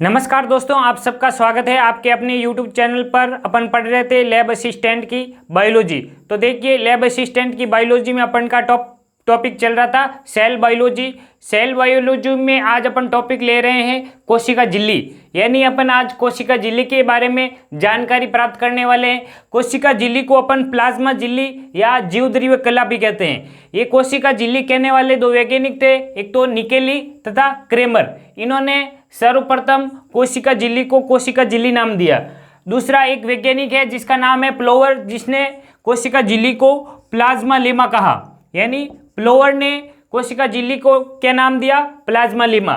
नमस्कार दोस्तों, आप सबका स्वागत है आपके अपने YouTube चैनल पर। अपन पढ़ रहे थे लैब असिस्टेंट की बायोलॉजी। तो देखिए, लैब असिस्टेंट की बायोलॉजी में अपन का टॉपिक चल रहा था सेल बायोलॉजी। सेल बायोलॉजी में आज अपन टॉपिक ले रहे हैं कोशिका झिल्ली, यानी अपन आज कोशिका झिल्ली के बारे में जानकारी प्राप्त करने वाले हैं। कोशिका झिल्ली को अपन प्लाज्मा झिल्ली या जीवद्रीय कला भी कहते हैं। ये कोशिका झिल्ली कहने वाले दो वैज्ञानिक थे, एक तो निकेली तथा क्रेमर। इन्होंने सर्वप्रथम कोशिका झिल्ली को कोशिका झिल्ली नाम दिया। दूसरा एक वैज्ञानिक है जिसका नाम है प्लोवर, जिसने कोशिका झिल्ली को प्लाज्मा लेमा कहा, यानी प्लोवर ने कोशिका झिल्ली को क्या नाम दिया? Plasma lemma.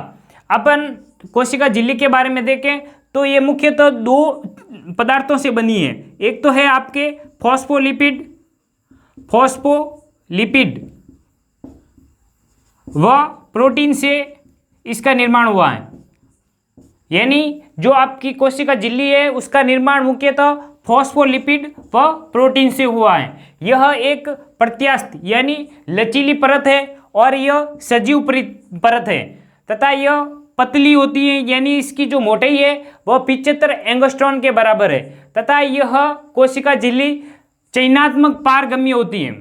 अपन कोशिका झिल्ली के बारे में देखें तो ये मुख्यतः दो पदार्थों से बनी है। एक तो है आपके फॉस्फोलिपिड व प्रोटीन से इसका निर्माण हुआ है। यानी जो आपकी कोशिका झिल्ली है उसका निर्माण मुख्यतः फॉस्फोलिपिड व प्रोटीन से हुआ है। यह एक प्रत्यास्थ यानी लचीली परत है और यह सजीव परत है तथा यह पतली होती है, यानी इसकी जो मोटाई है वह 75 एंगस्ट्रॉन के बराबर है तथा यह कोशिका झिल्ली चयनात्मक पारगम्य होती है।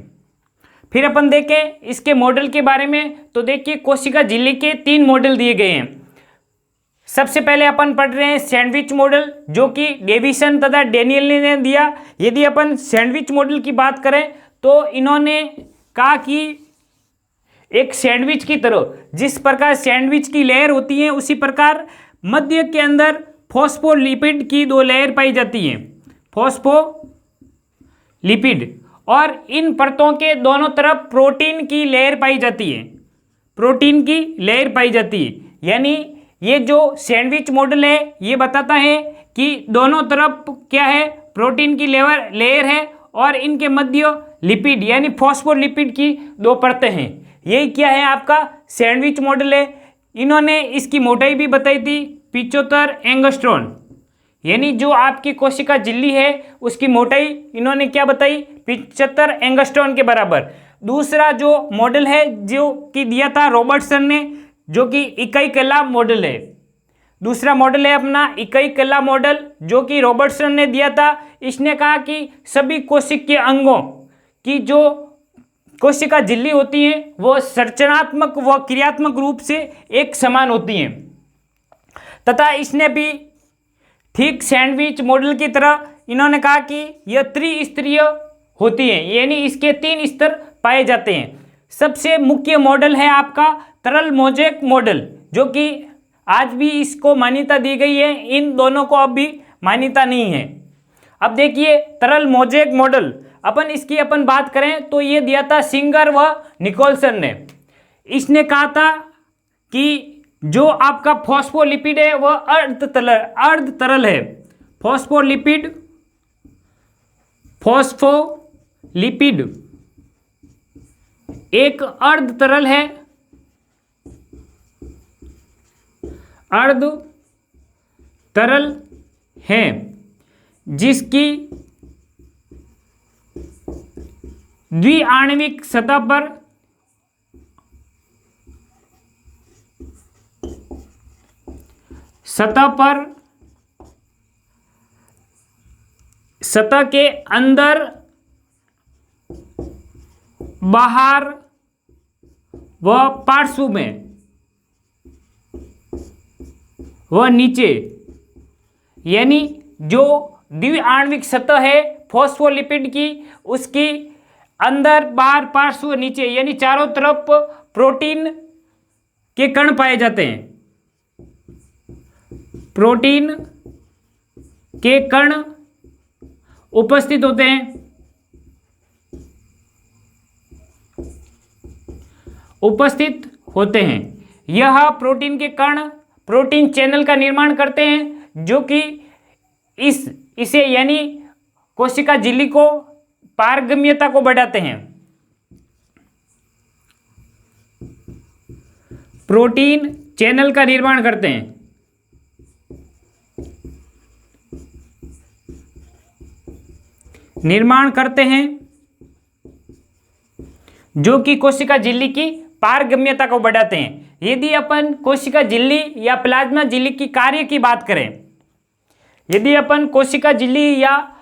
फिर अपन देखें इसके मॉडल के बारे में, तो देखिए कोशिका झिल्ली के 3 मॉडल दिए गए हैं। सबसे पहले अपन पढ़ रहे हैं सैंडविच मॉडल, जो कि डेविसन तथा डेनियल ने दिया। यदि अपन सैंडविच मॉडल की बात करें तो इन्होंने कहा कि एक सैंडविच की तरह जिस प्रकार सैंडविच की लेयर होती है उसी प्रकार मध्य के अंदर फॉस्फोलिपिड की 2 लेयर पाई जाती हैं, फॉस्फोलिपिड, और इन परतों के दोनों तरफ प्रोटीन की लेयर पाई जाती है, यानी ये जो सैंडविच मॉडल है ये बताता है कि दोनों तरफ क्या है, प्रोटीन की लेयर है और इनके मध्य लिपिड यानी फॉस्फोलिपिड की 2 परतें हैं। यही क्या है, आपका सैंडविच मॉडल है। इन्होंने इसकी मोटाई भी बताई थी 75 एंगस्ट्रॉन, यानी जो आपकी कोशिका झिल्ली है उसकी मोटाई इन्होंने क्या बताई? 75 एंगस्ट्रॉन के बराबर। दूसरा जो मॉडल है जो कि दिया था रॉबर्टसन ने, जो कि इकाई कला मॉडल है। दूसरा मॉडल है अपना इकाई कला मॉडल, जो कि रॉबर्टसन ने दिया था। इसने कहा कि सभी कोशिकीय अंगों की जो कोशिका झिल्ली होती हैं वो संरचनात्मक व क्रियात्मक रूप से एक समान होती हैं तथा इसने भी ठीक सैंडविच मॉडल की तरह इन्होंने कहा कि यह त्रिस्तरीय होती हैं, यानी इसके 3 स्तर पाए जाते हैं। सबसे मुख्य मॉडल है आपका तरल मोज़ेक मॉडल, जो कि आज भी इसको मान्यता दी गई है। इन दोनों को अब भी मान्यता नहीं है। अब देखिए तरल मोज़ेक मॉडल, अपन बात करें तो ये दिया था सिंगर व निकोलसन ने। इसने कहा था कि जो आपका फॉस्फोलिपिड है वह अर्ध तरल है। फॉस्फोलिपिड एक अर्ध तरल है, जिसकी द्विआण्विक सतह पर सतह के अंदर, बाहर व पार्श्व में व नीचे, यानी जो द्विआण्विक सतह है फॉस्फोलिपिड की उसकी अंदर, बाहर, पार्श्व, नीचे, यानी चारों तरफ प्रोटीन के कण पाए जाते हैं। प्रोटीन के कण उपस्थित होते हैं। यह प्रोटीन के कण प्रोटीन चैनल का निर्माण करते हैं, जो कि इसे यानी कोशिका झिल्ली को पारगम्यता को बढ़ाते हैं। प्रोटीन चैनल का निर्माण करते हैं। जो कि कोशिका झिल्ली की पारगम्यता को बढ़ाते हैं। यदि अपन कोशिका झिल्ली या प्लाज्मा झिल्ली की कार्य की बात करें, यदि अपन कोशिका झिल्ली या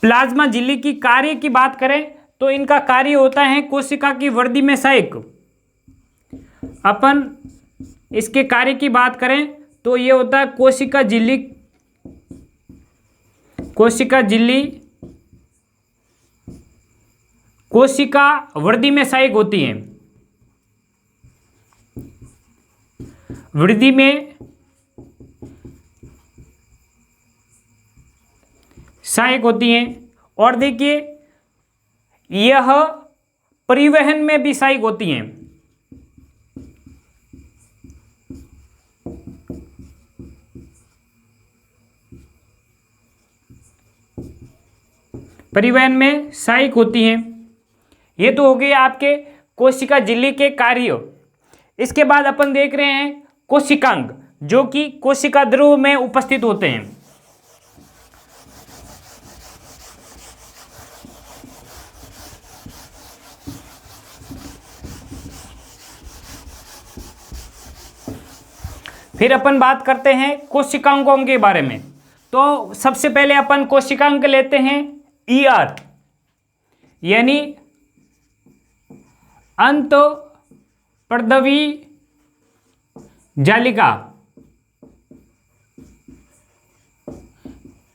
प्लाज्मा झिल्ली की कार्य की बात करें तो इनका कार्य होता है कोशिका की वृद्धि में सहायक। अपन इसके कार्य की बात करें तो ये होता है कोशिका झिल्ली कोशिका वृद्धि में सहायक होती है, वृद्धि में सहायक होती हैं। और देखिए यह परिवहन में भी सहायक होती हैं। परिवहन में सहायक होती हैं। ये तो हो गए आपके कोशिका झिल्ली के कार्य। इसके बाद अपन देख रहे हैं कोशिकांग, जो कि कोशिका ध्रुव में उपस्थित होते हैं। फिर अपन बात करते हैं कोशिकांगों के बारे में। तो सबसे पहले अपन कोशिकांग लेते हैं ER, यानी अंतःपर्दवी जालिका,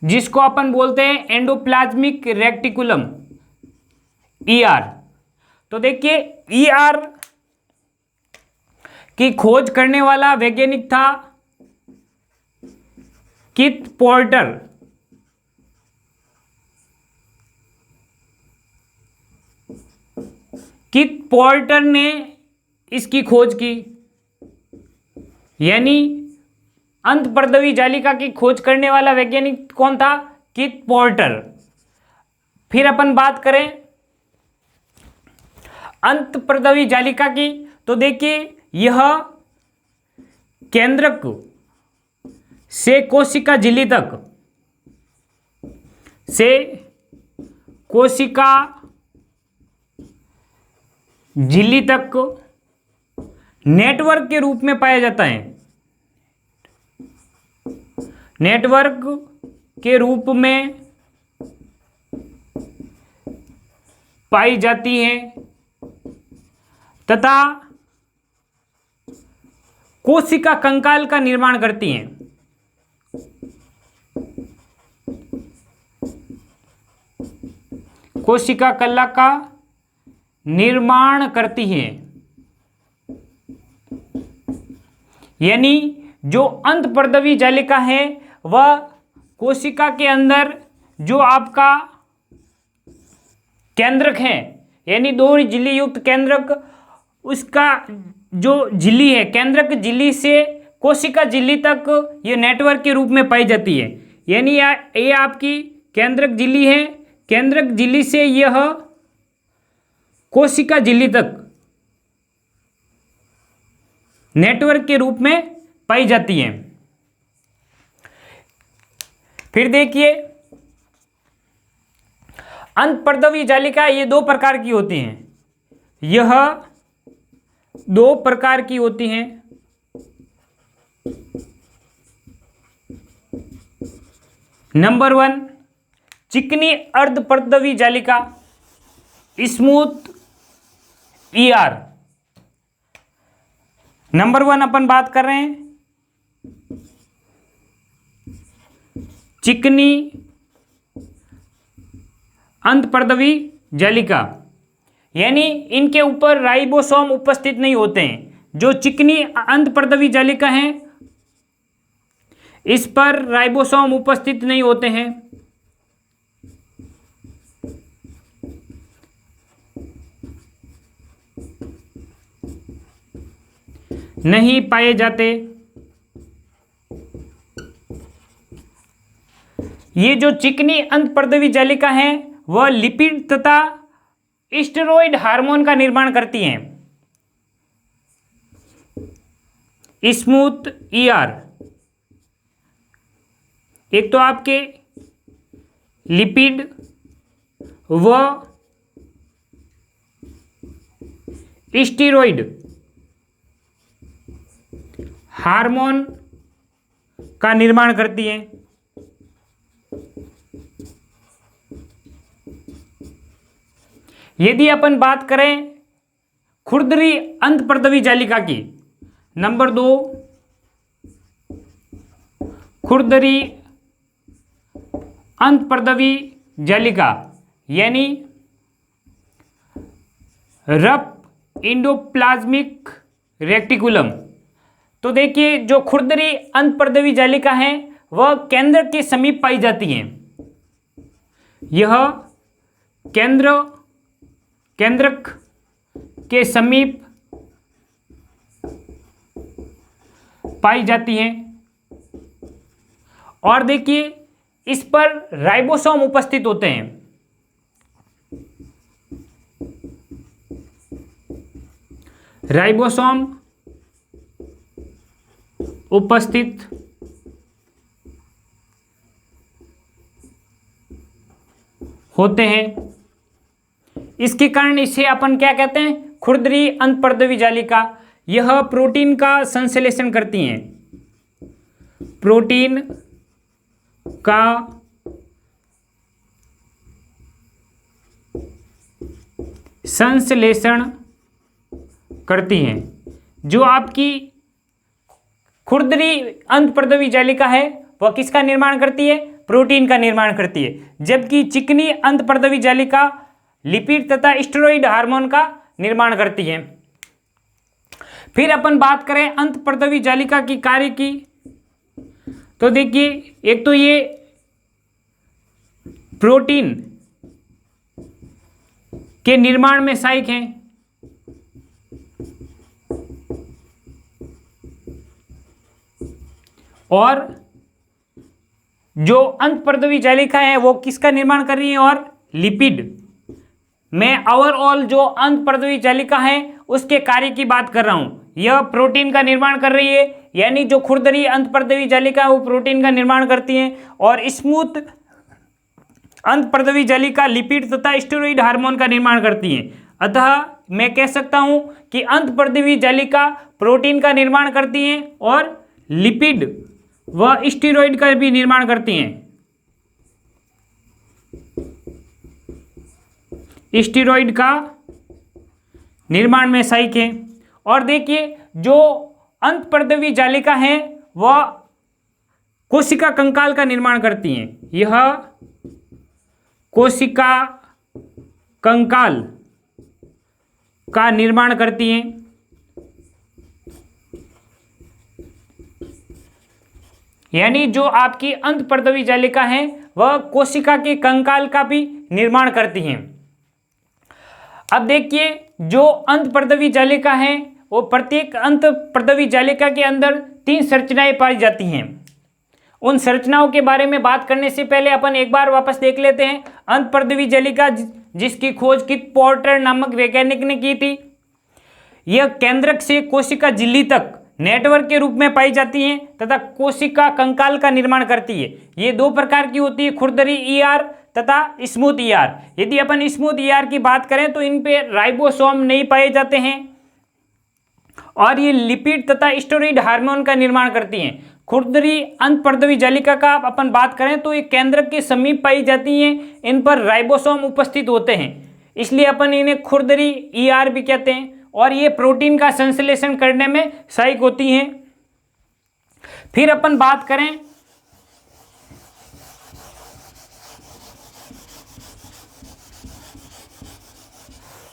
जिसको अपन बोलते हैं एंडोप्लाज्मिक रेटिकुलम, ER। तो देखिए ER की खोज करने वाला वैज्ञानिक था किथ पोर्टर। किथ पोर्टर ने इसकी खोज की, यानी अंतःपर्दवी जालिका की खोज करने वाला वैज्ञानिक कौन था? किथ पोर्टर। फिर अपन बात करें अंतःपर्दवी जालिका की, तो देखिए यह केंद्रक से कोशिका झिल्ली तक नेटवर्क के रूप में पाया जाता है। नेटवर्क के रूप में पाई जाती है तथा कोशिका कंकाल का निर्माण करती हैं। कोशिका कला का निर्माण करती हैं, यानी जो अंतःपर्दवी जालिका है वह कोशिका के अंदर जो आपका केंद्रक है, यानी दो झिल्ली युक्त केंद्रक, उसका जो झिल्ली है केंद्रक झिल्ली से कोशिका झिल्ली तक ये नेटवर्क के रूप में पाई जाती है। यानी ये आपकी केंद्रक झिल्ली है, केंद्रक झिल्ली से यह कोशिका झिल्ली तक नेटवर्क के रूप में पाई जाती है। फिर देखिए अंतःपर्दवी जालिका ये दो प्रकार की होती हैं। यह दो प्रकार की होती हैं। नंबर 1 चिकनी अर्धपर्दवी जालिका, स्मूथ ER। नंबर 1 अपन बात कर रहे हैं चिकनी अंतःपर्दवी जालिका, यानी इनके ऊपर राइबोसोम उपस्थित नहीं होते हैं। जो चिकनी अंतःपर्दवी जालिका है इस पर राइबोसोम उपस्थित नहीं होते हैं। नहीं पाए जाते। ये जो चिकनी अंतःपर्दवी जालिका है वह लिपिड तथा स्टेरॉयड हार्मोन का निर्माण करती हैं। स्मूथ ER एक तो आपके लिपिड व स्टीरॉइड हार्मोन का निर्माण करती हैं। यदि अपन बात करें खुरदरी अंतर्प्रदवी जालिका की, नंबर 2 खुरदरी अंतर्प्रदवी जालिका यानी रफ इंडोप्लाज्मिक रेक्टिकुलम। तो देखिए जो खुरदरी अंतर्प्रदवी जालिका है वह केंद्र के समीप पाई जाती हैं। यह केंद्रक के समीप पाई जाती हैं और देखिए इस पर राइबोसोम उपस्थित होते हैं। राइबोसोम उपस्थित होते हैं। इसके कारण इसे अपन क्या कहते हैं, खुरदरी अंतर्प्रदवी जालिका। यह प्रोटीन का संश्लेषण करती हैं, प्रोटीन का संश्लेषण करती हैं। जो आपकी खुरदरी अंतर्प्रदवी जालिका है वह किसका निर्माण करती है, प्रोटीन का निर्माण करती है, जबकि चिकनी अंतर्प्रदवी जालिका लिपिड तथा स्टेरॉइड हार्मोन का निर्माण करती है। फिर अपन बात करें अंतर्प्रदवी जालिका की कार्य की, तो देखिए एक तो ये प्रोटीन के निर्माण में सहायक हैं, और जो अंतर्प्रदवी जालिका है वो किसका निर्माण कर रही है, और लिपिड। मैं ओवरऑल जो अंतर्प्रदवी जालिका है उसके कार्य की बात कर रहा हूं। यह प्रोटीन का निर्माण कर रही है, यानी जो खुरदरी अंतर्प्रदवी जालिका वो प्रोटीन का निर्माण करती है, और स्मूथ अंतर्प्रदवी जालिका लिपिड तथा स्टेरॉइड हार्मोन का निर्माण करती है। अतः मैं कह सकता हूं कि अंतर्प्रदवी जालिका प्रोटीन का निर्माण करती हैं और लिपिड व स्टेरॉइड का भी निर्माण करती हैं। स्टेरॉइड का निर्माण में सहायक है। और देखिए जो अंतर्प्रदवी जालिका है वह कोशिका कंकाल का निर्माण करती हैं। यह कोशिका कंकाल का निर्माण करती हैं। यानी जो आपकी अंतर्प्रदवी जालिका है वह कोशिका के कंकाल का भी निर्माण करती हैं। अब देखिए जो अंतर्प्रदवी जालिका है वो प्रत्येक अंतर्प्रदवी जालिका के अंदर 3 संरचनाएं पाई जाती हैं। उन संरचनाओं के बारे में बात करने से पहले अपन एक बार वापस देख लेते हैं। अंतर्प्रदवी जालिका जिसकी खोज किट पोर्टर नामक वैज्ञानिक ने की थी, यह केंद्रक से कोशिका झिल्ली तक नेटवर्क के रूप में पाई जाती हैं तथा कोशिका कंकाल का निर्माण करती है। ये 2 प्रकार की होती है, खुरदरी ईआर तथा स्मूथ ईआर। यदि अपन स्मूथ ईआर की बात करें तो इन पे राइबोसोम नहीं पाए जाते हैं और ये लिपिड तथा स्टेरॉइड हार्मोन का निर्माण करती हैं। खुरदरी अंतर्प्रदवी जालिका का अपन बात करें तो ये केंद्रक के समीप पाई जाती हैं, इन पर राइबोसोम उपस्थित होते हैं, इसलिए अपन इन्हें खुरदरी ईआर भी कहते हैं, और ये प्रोटीन का संश्लेषण करने में सहायक होती हैं। फिर अपन बात करें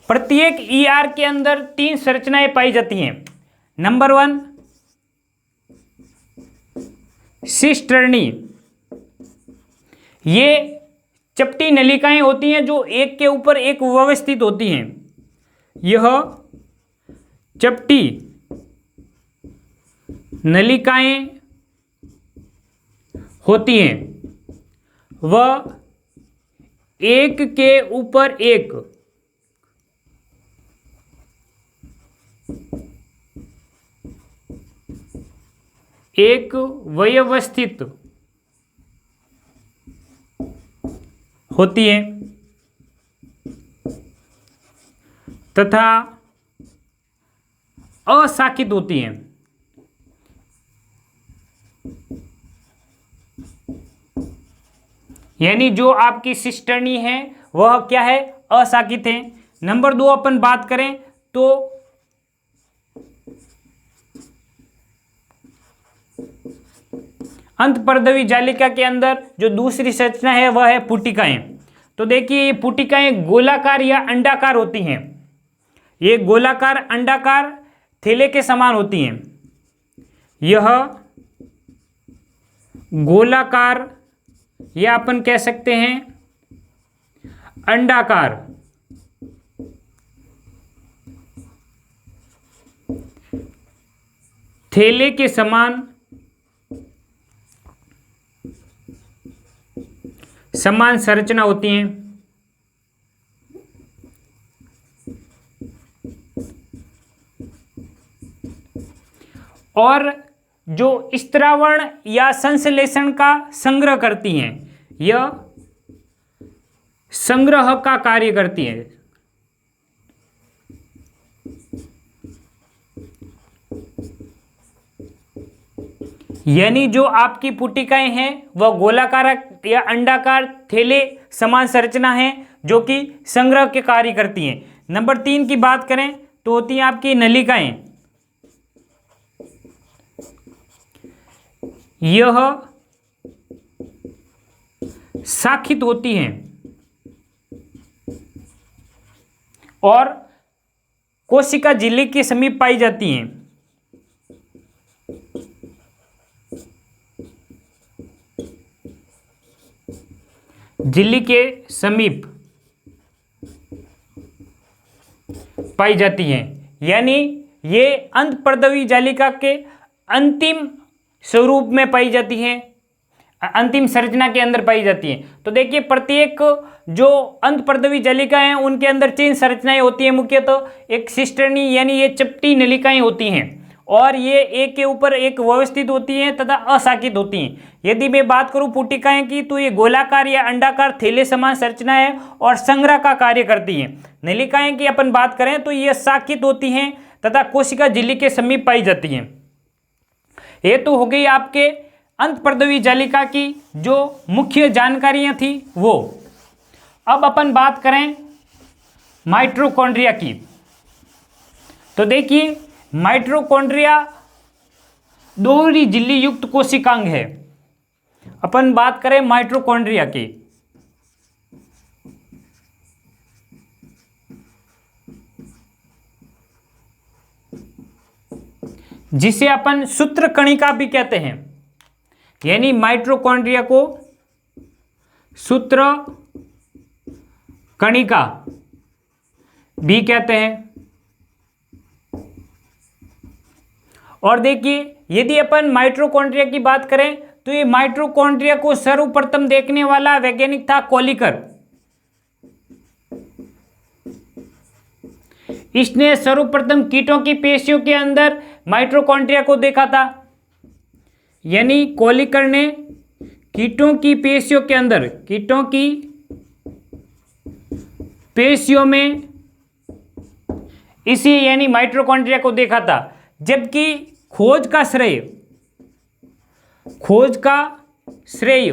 प्रत्येक ईआर के अंदर 3 संरचनाएं पाई जाती हैं। नंबर 1 सिस्टर्नी, ये चपटी नलिकाएं होती हैं जो एक के ऊपर एक व्यवस्थित होती हैं। यह चपटी नलिकाएं होती हैं, वह एक के ऊपर एक व्यवस्थित होती हैं तथा अशाखित होती हैं। यानी जो आपकी सिस्टर्नी है वह क्या है, अशाखित है। नंबर 2 अपन बात करें तो अंतपर्दवी जालिका के अंदर जो दूसरी संरचना है वह है पुटिकाएं। तो देखिए ये पुटिकाएं गोलाकार या अंडाकार होती हैं। ये गोलाकार अंडाकार थैले के समान होती हैं। यह गोलाकार या अपन कह सकते हैं अंडाकार थैले के समान संरचना होती हैं। और जो स्त्रावण या संश्लेषण का संग्रह करती हैं, यह संग्रह का कार्य करती हैं। यानी जो आपकी पुटिकाएं हैं वह गोलाकार या अंडाकार थैले समान संरचना है जो कि संग्रह के कार्य करती हैं। नंबर 3 की बात करें तो होती हैं आपकी नलिकाएं। यह शाखित होती हैं और कोशिका झिल्ली के समीप पाई जाती हैं। झिल्ली के समीप पाई जाती हैं। यानी ये अंतपर्दवी जालिका के अंतिम स्वरूप में पाई जाती हैं, अंतिम संरचना के अंदर पाई जाती हैं। तो देखिए प्रत्येक जो अंतपर्दवी जालिका हैं उनके अंदर 3 संरचनाएं होती हैं मुख्यतः। एक सिस्टर्नी यानी ये चपटी नलिकाएं होती हैं और ये एक के ऊपर एक व्यवस्थित होती हैं तथा अशाखित होती हैं। यदि मैं बात करूं पुटिकाएं की तो ये गोलाकार या अंडाकार थैले समान संरचना है और संग्रह का कार्य करती हैं। नलिकाएं की अपन बात करें तो ये शाखित होती हैं तथा कोशिका झिल्ली के समीप पाई जाती हैं। ये तो हो गई आपके अंतपर्दवी जालिका की जो मुख्य जानकारियां थी वो। अब अपन बात करें माइटोकॉन्ड्रिया की। तो देखिए माइटोकॉन्ड्रिया दोहरी झिल्ली युक्त कोशिकांग है। अपन बात करें माइटोकॉन्ड्रिया की, जिसे अपन सूत्र कणिका भी कहते हैं। यानी माइटोकॉन्ड्रिया को सूत्र कणिका भी कहते हैं। और देखिए यदि अपन माइटोकॉन्ड्रिया की बात करें तो ये माइटोकॉन्ड्रिया को सर्वप्रथम देखने वाला वैज्ञानिक था कोलिकर। इसने सर्वप्रथम कीटों की पेशियों के अंदर माइटोकॉन्ड्रिया को देखा था। यानी कोलिकर ने कीटों की पेशियों के अंदर, कीटों की पेशियों में इसी यानी माइटोकॉन्ड्रिया को देखा था। जबकि खोज का श्रेय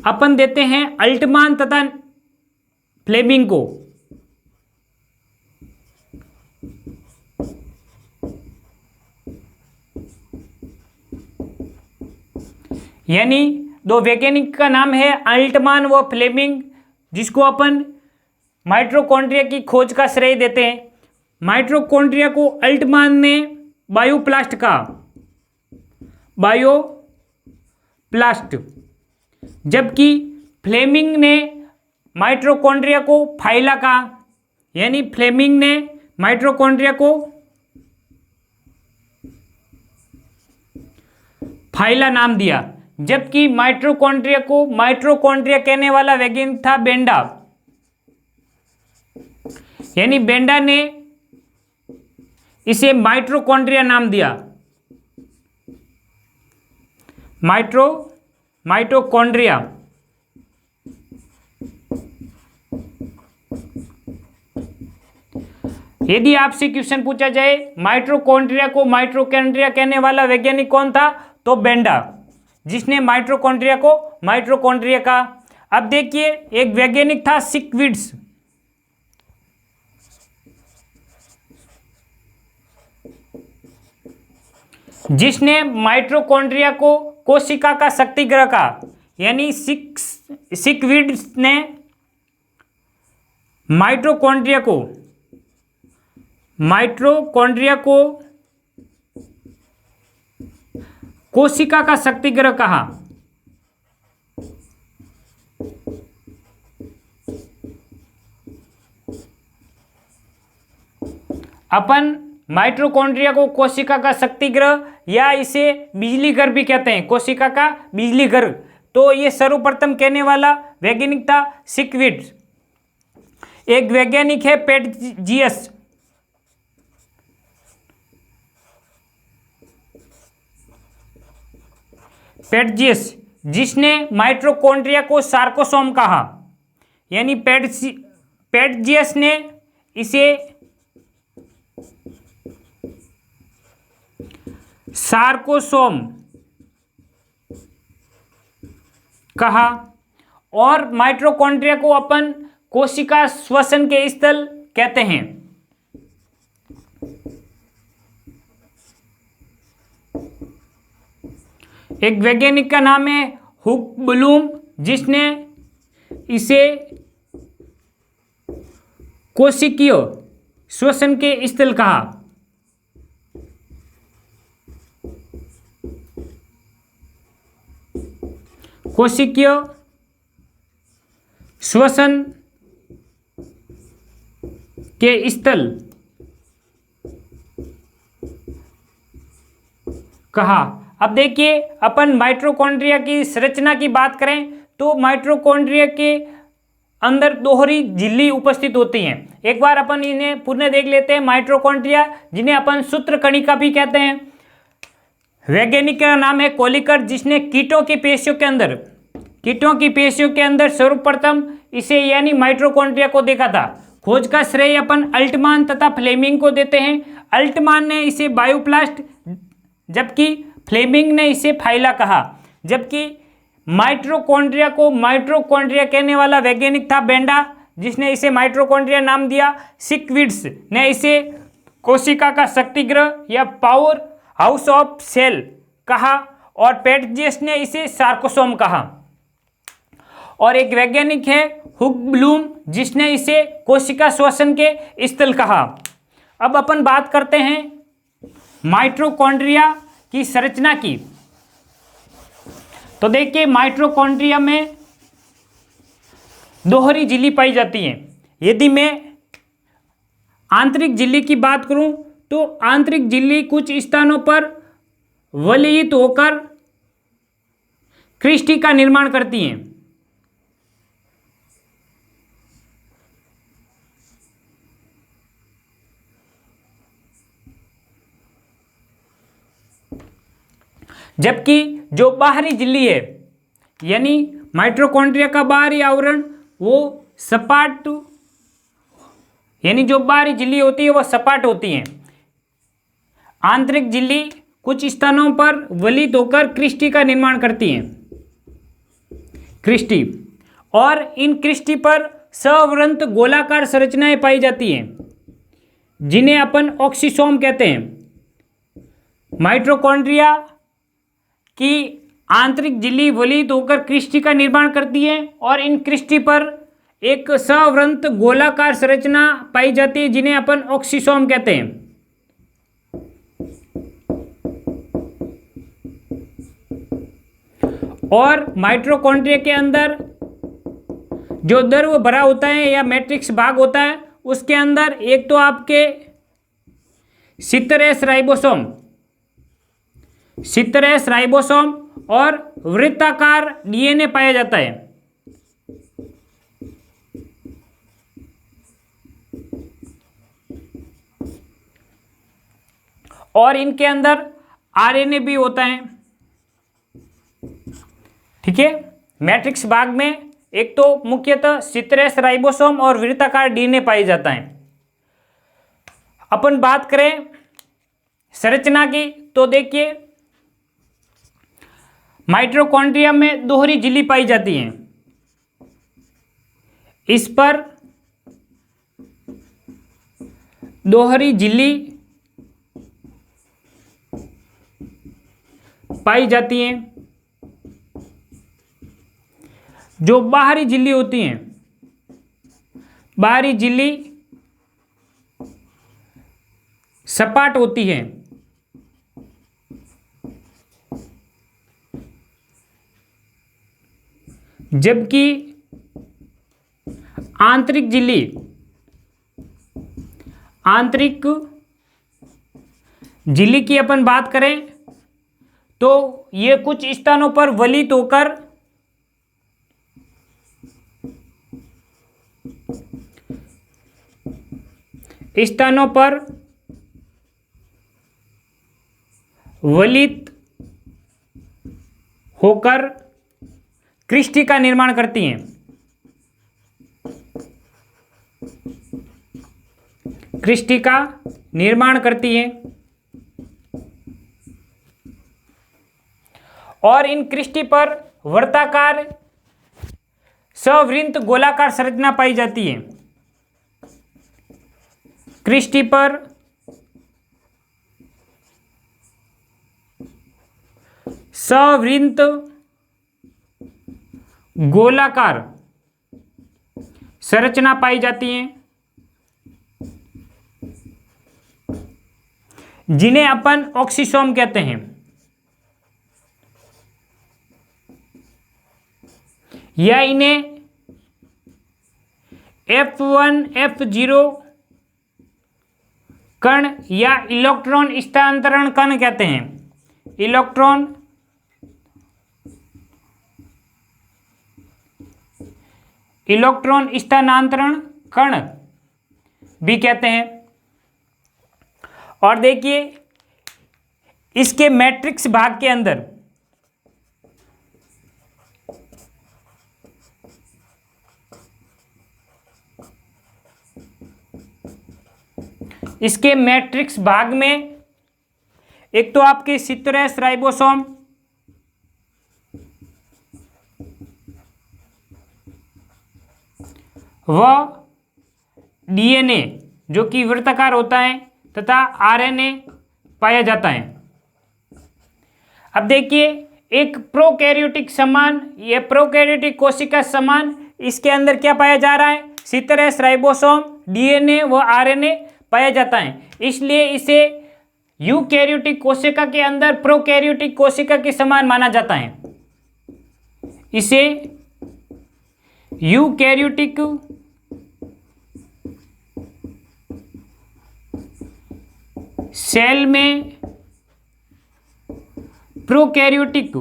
अपन देते हैं अल्टमान तथा फ्लेमिंग को। यानी दो वैज्ञानिक का नाम है अल्टमान व फ्लेमिंग, जिसको अपन माइटोकॉन्ड्रिया की खोज का श्रेय देते हैं। माइटोकॉन्ड्रिया को अल्टमान ने बायोप्लास्ट कहा, बायोप्लास्ट, जबकि फ्लेमिंग ने माइटोकॉन्ड्रिया को फाइला कहा। यानी फ्लेमिंग ने माइटोकॉन्ड्रिया को फाइला नाम दिया, जबकि माइटोकॉन्ड्रिया को माइटोकॉन्ड्रिया कहने वाला वैज्ञानिक था बेंडा। यानी बेंडा ने इसे माइटोकॉन्ड्रिया नाम दिया, माइटोकॉन्ड्रिया। यदि आपसे क्वेश्चन पूछा जाए माइटोकॉन्ड्रिया को माइटोकॉन्ड्रिया कहने वाला वैज्ञानिक कौन था, तो बेंडा, जिसने माइटोकॉन्ड्रिया को माइटोकॉन्ड्रिया कहा। अब देखिए एक वैज्ञानिक था सिकविड्स, जिसने माइटोकॉन्ड्रिया को कोशिका का शक्तिग्रह कहा। यानी सिकविड्स ने माइटोकॉन्ड्रिया को कोशिका का शक्तिग्रह कहा। अपन माइटोकॉन्ड्रिया को कोशिका का शक्तिग्रह या इसे बिजली घर भी कहते हैं, कोशिका का बिजली घर। तो ये सर्वप्रथम कहने वाला वैज्ञानिक था सिकविड्स। एक वैज्ञानिक है पेटजियस, जिसने माइटोकॉन्ड्रिया को सार्कोसोम कहा। यानी पेटजियस ने इसे सार्कोसोम कहा। और माइटोकॉन्ड्रिया को अपन कोशिका श्वसन के स्थल कहते हैं। एक वैज्ञानिक का नाम है हुक ब्लूम, जिसने इसे कोशिकीय श्वसन के स्थल कहा। कोशिकीय श्वसन के स्थल कहा। अब देखिए अपन माइटोकॉन्ड्रिया की संरचना की बात करें तो माइटोकॉन्ड्रिया के अंदर दोहरी झिल्ली उपस्थित होती हैं। एक बार अपन इन्हें पुनः देख लेते हैं। माइटोकॉन्ड्रिया, जिन्हें अपन सूत्रकणिका भी कहते हैं। वैज्ञानिक का नाम है कोलिकर, जिसने कीटों की पेशियों के अंदर सर्वप्रथम इसे यानी माइटोकॉन्ड्रिया को देखा था। खोज का श्रेय अपन अल्टमान तथा फ्लेमिंग को देते हैं। अल्टमान ने इसे बायोप्लास्ट, जबकि फ्लेमिंग ने इसे फाइला कहा। जबकि माइटोकॉन्ड्रिया को माइटोकॉन्ड्रिया कहने वाला वैज्ञानिक था बेंडा, जिसने इसे माइटोकॉन्ड्रिया नाम दिया। सिकविड्स ने इसे कोशिका का शक्तिग्रह या पावर हाउस ऑफ सेल कहा। और पेटजियस ने इसे सार्कोसोम कहा। और एक वैज्ञानिक है हुक ब्लूम, जिसने इसे कोशिका श्वसन के स्थल कहा। अब अपन बात करते हैं माइटोकॉन्ड्रिया की संरचना की। तो देखिए माइटोकॉन्ड्रिया में दोहरी झिल्ली पाई जाती है। यदि मैं आंतरिक झिल्ली की बात करूं तो आंतरिक झिल्ली कुछ स्थानों पर वलयित होकर क्रिस्टी का निर्माण करती हैं। जबकि जो बाहरी झिल्ली है, यानी माइटोकॉन्ड्रिया का बाहरी आवरण, वो सपाट, यानी जो बाहरी झिल्ली होती है वह सपाट होती है। आंतरिक झिल्ली कुछ स्थानों पर वलित होकर क्रिस्टी का निर्माण करती हैं। क्रिस्टी, और इन क्रिस्टी पर सवृंत गोलाकार संरचनाएं पाई जाती हैं, जिन्हें अपन ऑक्सीसोम कहते हैं। माइटोकॉन्ड्रिया की आंतरिक झिल्ली वलित होकर क्रिस्टी का निर्माण करती है और इन क्रिस्टी पर एक सवृंत गोलाकार संरचना पाई जाती है, जिन्हें अपन ऑक्सीसोम कहते हैं। और माइटोकॉन्ड्रिया के अंदर जो द्रव भरा होता है या मैट्रिक्स भाग होता है, उसके अंदर एक तो आपके 70S राइबोसोम और वृत्ताकार डीएनए पाया जाता है। और इनके अंदर आरएनए भी होता है। ठीक है, मैट्रिक्स भाग में एक तो मुख्यतः 70S राइबोसोम और वृत्ताकार डीएनए पाए जाता है। अपन बात करें संरचना की तो देखिए माइटोकॉन्ड्रिया में दोहरी झिल्ली पाई जाती है। इस पर दोहरी झिल्ली पाई जाती हैं। जो बाहरी झिल्ली होती हैं, बाहरी झिल्ली सपाट होती है, जबकि आंतरिक झिल्ली, आंतरिक झिल्ली की अपन बात करें तो ये कुछ स्थानों पर वलित होकर स्थानों पर वलित होकर क्रिस्टी का निर्माण करती हैं। क्रिस्टी का निर्माण करती हैं और इन क्रिस्टी पर वर्ताकार सवृंत गोलाकार संरचना पाई जाती है। क्रिस्टी पर सवृंत गोलाकार संरचना पाई जाती है, जिन्हें अपन ऑक्सीसोम कहते हैं। या इन्हें F1 F0 कण या इलेक्ट्रॉन स्थानांतरण कण कहते हैं। इलेक्ट्रॉन स्थानांतरण कण भी कहते हैं। और देखिए इसके मैट्रिक्स भाग के अंदर इसके मैट्रिक्स भाग में एक तो आपके सिट्रेस राइबोसोम, व डीएनए जो कि वृत्ताकार होता है तथा आरएनए पाया जाता है। अब देखिए एक प्रोकैरियोटिक समान, यह प्रोकैरियोटिक कोशिका समान, इसके अंदर क्या पाया जा रहा है? सिट्रेस राइबोसोम, डीएनए व आरएनए पाया जाता है। इसलिए इसे यूकैरियोटिक कोशिका के अंदर प्रोकैरियोटिक कोशिका के समान माना जाता है। इसे यूकैरियोटिक सेल में प्रोकैरियोटिक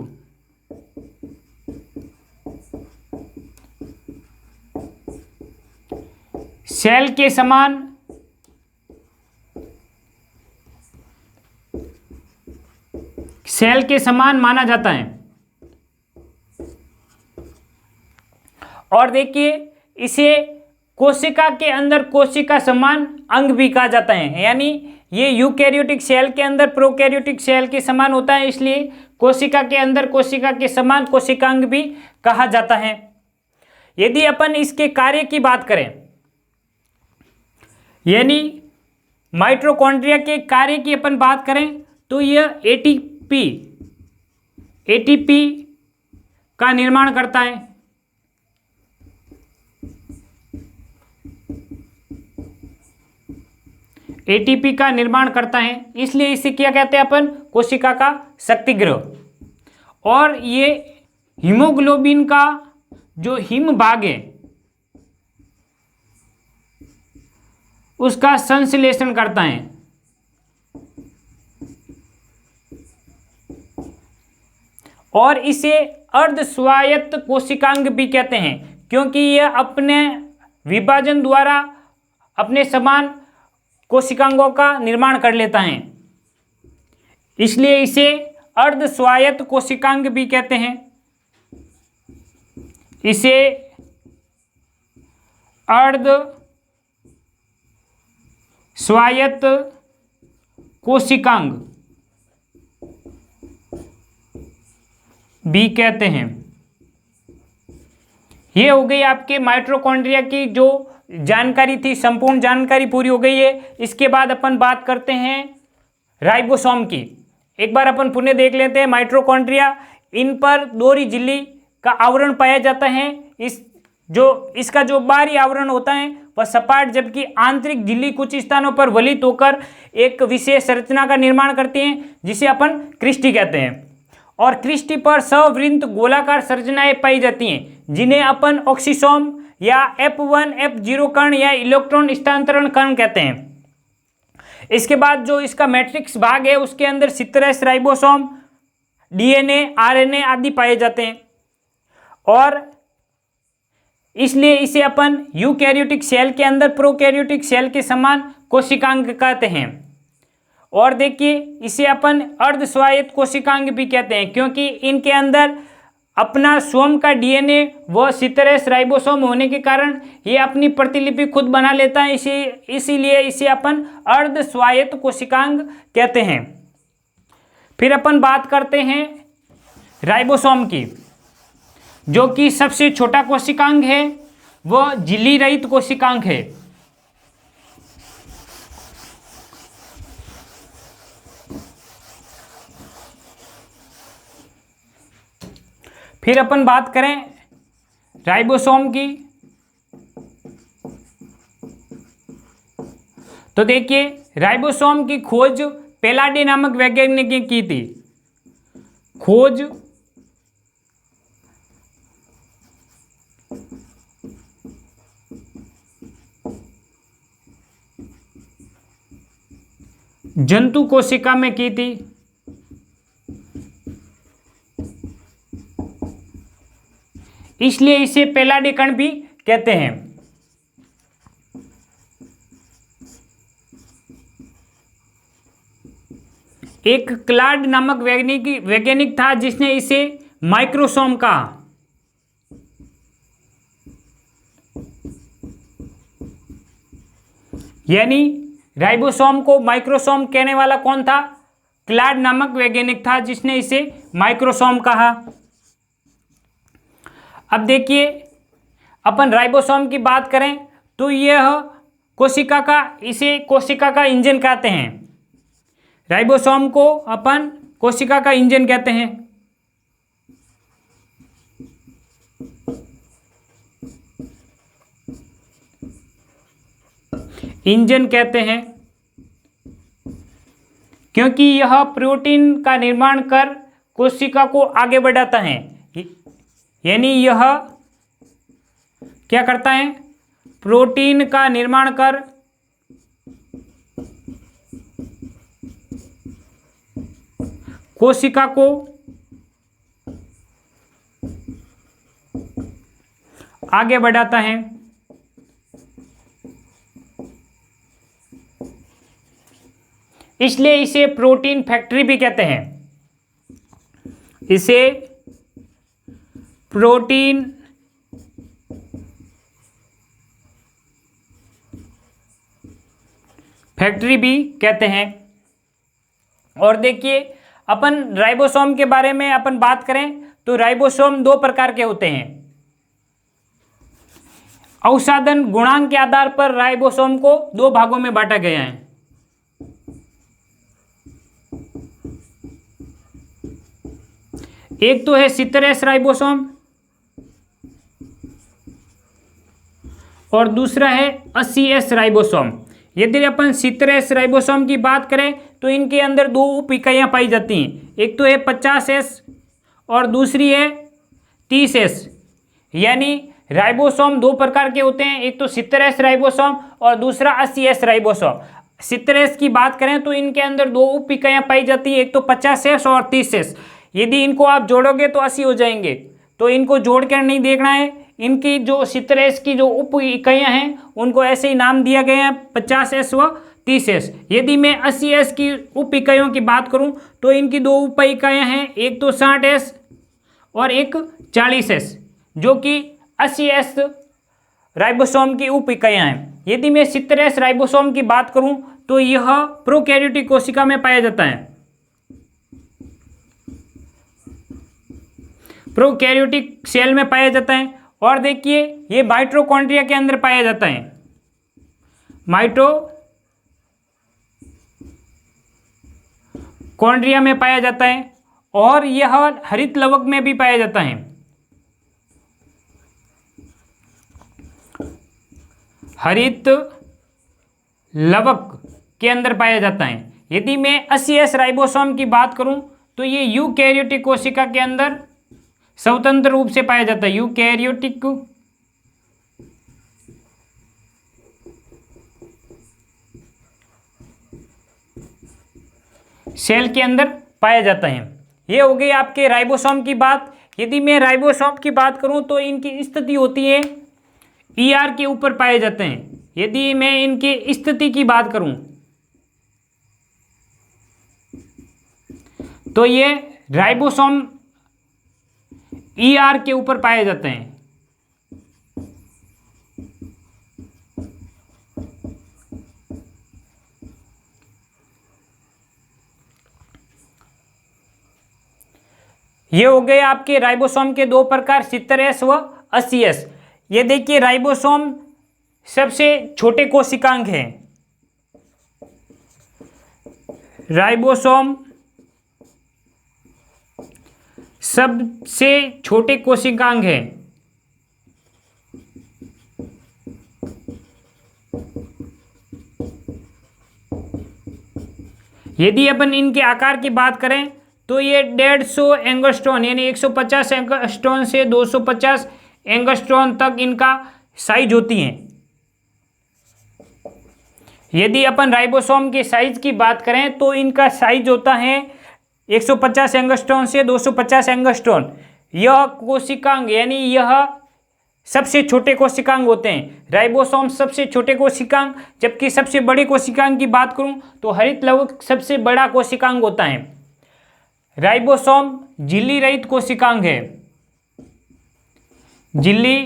सेल के समान माना जाता है। और देखिए इसे कोशिका के अंदर कोशिका समान अंग भी कहा जाता है। यानी ये यूकैरियोटिक सेल के अंदर प्रोकैरियोटिक सेल के समान होता है, इसलिए कोशिका के अंदर कोशिका के समान कोशिकांग भी कहा जाता है। यदि अपन इसके कार्य की बात करें, यानी माइटोकॉन्ड्रिया के कार्य की अपन बात करें तो यह एटीपी का निर्माण करता है। एटीपी का निर्माण करता है, इसलिए इसे क्या कहते हैं अपन? कोशिका का शक्तिगृह। और ये हीमोग्लोबिन का जो हिम भाग है उसका संश्लेषण करता है। और इसे अर्ध स्वायत्त कोशिकांग भी कहते हैं, क्योंकि यह अपने विभाजन द्वारा अपने समान कोशिकांगों का निर्माण कर लेता है, इसलिए इसे अर्ध स्वायत्त कोशिकांग भी कहते हैं। इसे अर्ध स्वायत्त कोशिकांग भी कहते हैं। ये हो गई आपके माइटोकॉन्ड्रिया की जो जानकारी थी, संपूर्ण जानकारी पूरी हो गई है। इसके बाद अपन बात करते हैं राइबोसोम की। एक बार अपन पुनः देख लेते हैं माइटोकॉन्ड्रिया, इन पर दोहरी झिल्ली का आवरण पाया जाता है। इसका जो बाहरी आवरण होता है वह सपाट, जबकि आंतरिक झिल्ली कुछ स्थानों पर वलित होकर एक विशेष संरचना का निर्माण करती है जिसे अपन क्रिस्टी कहते हैं। और क्रिस्टी पर सवृत्त गोलाकार संरचनाएं पाई जाती हैं जिन्हें अपन ऑक्सीसोम या F1 F0 कण या इलेक्ट्रॉन स्थानांतरण कण कहते हैं। इसके बाद जो इसका मैट्रिक्स भाग है उसके अंदर 17 राइबोसोम, DNA, RNA आदि पाए जाते हैं और इसलिए इसे अपन यूकैरियोटिक सेल के अंदर प्रोकैरियोटिक सेल के समान कोशिकांग कहते हैं। और देखिए इसे अपन अर्ध स्वायत्त कोशिकांग भी कहते हैं क्योंकि इनके अंदर अपना स्वयं का DNA व 17 राइबोसोम होने के कारण ये अपनी प्रतिलिपि खुद बना लेता है, इसीलिए इसे अपन अर्ध स्वायत्त कोशिकांग कहते हैं। फिर अपन बात करते हैं राइबोसोम की, जो कि सबसे छोटा कोशिकांग है, वह झिल्ली रहित कोशिकांग है। फिर अपन बात करें राइबोसोम की, तो देखिए राइबोसोम की खोज पेलाडी नामक वैज्ञानिक ने की थी। खोज जंतु कोशिका में की थी। इसलिए इसे पेलाडी कण भी कहते हैं। एक क्लाड नामक वैज्ञानिक था जिसने इसे माइक्रोसोम कहा। यानी राइबोसोम को माइक्रोसोम कहने वाला कौन था? क्लाड नामक वैज्ञानिक था जिसने इसे माइक्रोसोम कहा। अब देखिए अपन राइबोसोम की बात करें तो यह इसे कोशिका का इंजन कहते हैं। राइबोसोम को अपन कोशिका का इंजन कहते हैं। इंजन कहते हैं क्योंकि यह प्रोटीन का निर्माण कर कोशिका को आगे बढ़ाता है। यानी यह क्या करता है? प्रोटीन का निर्माण कर कोशिका को आगे बढ़ाता है। इसलिए इसे प्रोटीन फैक्ट्री भी कहते हैं। इसे प्रोटीन फैक्ट्री भी कहते हैं। और देखिए अपन राइबोसोम के बारे में अपन बात करें तो राइबोसोम दो प्रकार के होते हैं। अवसादन गुणांक के आधार पर राइबोसोम को दो भागों में बांटा गया है। एक तो है 17 राइबोसोम और दूसरा है 80S राइबोसोम। यदि अपन 17 राइबोसोम की बात करें तो इनके अंदर दो उप इकाइयाँ पाई जाती हैं। एक तो है 50S और दूसरी है 30S। यानी राइबोसोम दो प्रकार के होते हैं, एक तो 17S राइबोसोम और दूसरा 80S राइबोसोम। 17S की बात करें तो इनके अंदर दो उप इकाइयाँ पाई जाती हैं, एक तो 50S और 30S। यदि इनको आप जोड़ोगे तो 80 हो जाएंगे, तो इनको जोड़कर नहीं देखना है। इनकी जो 17S की जो उप इकाइयाँ हैं उनको ऐसे ही नाम दिया गया है 50S व 30S। यदि मैं 80S की उप इकाइयों की बात करूं तो इनकी दो उप इकाइयाँ हैं, एक तो 60S और एक 40S, जो कि 80S राइबोसोम की उप इकाइयाँ हैं। यदि मैं 17S राइबोसोम की बात करूं तो यह प्रोकैरियोटिक कोशिका में पाया जाता है। प्रोकैरियोटिक सेल में पाया जाता है। और देखिए ये माइटोकॉन्ड्रिया के अंदर पाया जाता है। माइटोकॉन्ड्रिया में पाया जाता है और यह हरित लवक में भी पाया जाता है। हरित लवक के अंदर पाया जाता है। यदि मैं 80S राइबोसोम की बात करूं तो ये यूकैरियोटिक कोशिका के अंदर स्वतंत्र रूप से पाया जाता है। यूकैरियोटिक सेल के अंदर पाया जाता है। ये हो गई आपके राइबोसोम की बात। यदि मैं राइबोसोम की बात करूं तो इनकी स्थिति होती है ER के ऊपर पाए जाते हैं। यदि मैं इनकी स्थिति की बात करूं तो ये राइबोसोम ER के ऊपर पाए जाते हैं। ये हो गए आपके राइबोसोम के दो प्रकार, 70S व 80S। ये देखिए राइबोसोम सबसे छोटे कोशिकांग हैं। राइबोसोम सबसे छोटे कोशिकांग हैं। यदि अपन इनके आकार की बात करें तो ये 150 एंगस्ट्रॉन यानी 150 एंगस्ट्रॉन से 250 एंगस्ट्रॉन तक इनका साइज होती हैं। यदि अपन राइबोसोम के साइज की बात करें तो इनका साइज होता है 150 एंगस्ट्रॉन से 250 एंगस्ट्रॉन। यह कोशिकांग यानी यह सबसे छोटे कोशिकांग होते हैं। राइबोसोम सबसे छोटे कोशिकांग, जबकि सबसे बड़े कोशिकांग की बात करूं तो हरित लवक सबसे बड़ा कोशिकांग होता है। राइबोसोम झिल्ली रहित कोशिकांग है। झिल्ली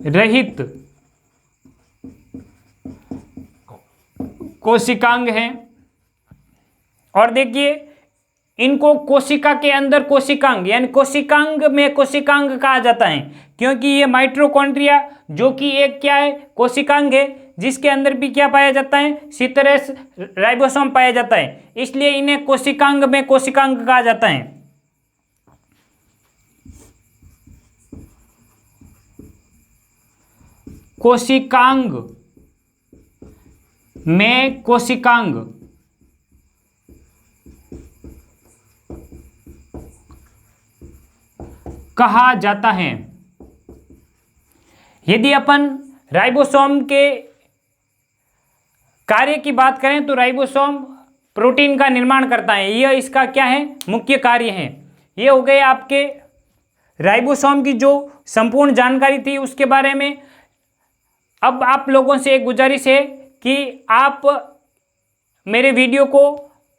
रहित कोशिकांग है। और देखिए इनको कोशिका के अंदर कोशिकांग यानी कोशिकांग में कोशिकांग कहा जाता है, क्योंकि ये माइटोकॉन्ड्रिया जो कि एक क्या है, कोशिकांग है, जिसके अंदर भी क्या पाया जाता है, 70S राइबोसोम पाया जाता है, इसलिए इन्हें कोशिकांग में कोशिकांग कहा जाता है। कोशिकांग में कोशिकांग कहा जाता है। यदि अपन राइबोसोम के कार्य की बात करें तो राइबोसोम प्रोटीन का निर्माण करता है। यह इसका क्या है, मुख्य कार्य है। ये हो गए आपके राइबोसोम की जो संपूर्ण जानकारी थी उसके बारे में। अब आप लोगों से एक गुजारिश है कि आप मेरे वीडियो को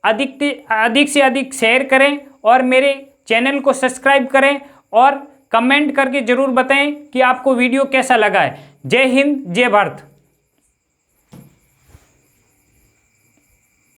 अधिक से अधिक शेयर करें और मेरे चैनल को सब्सक्राइब करें और कमेंट करके ज़रूर बताएं कि आपको वीडियो कैसा लगा है। जय हिंद, जय भारत।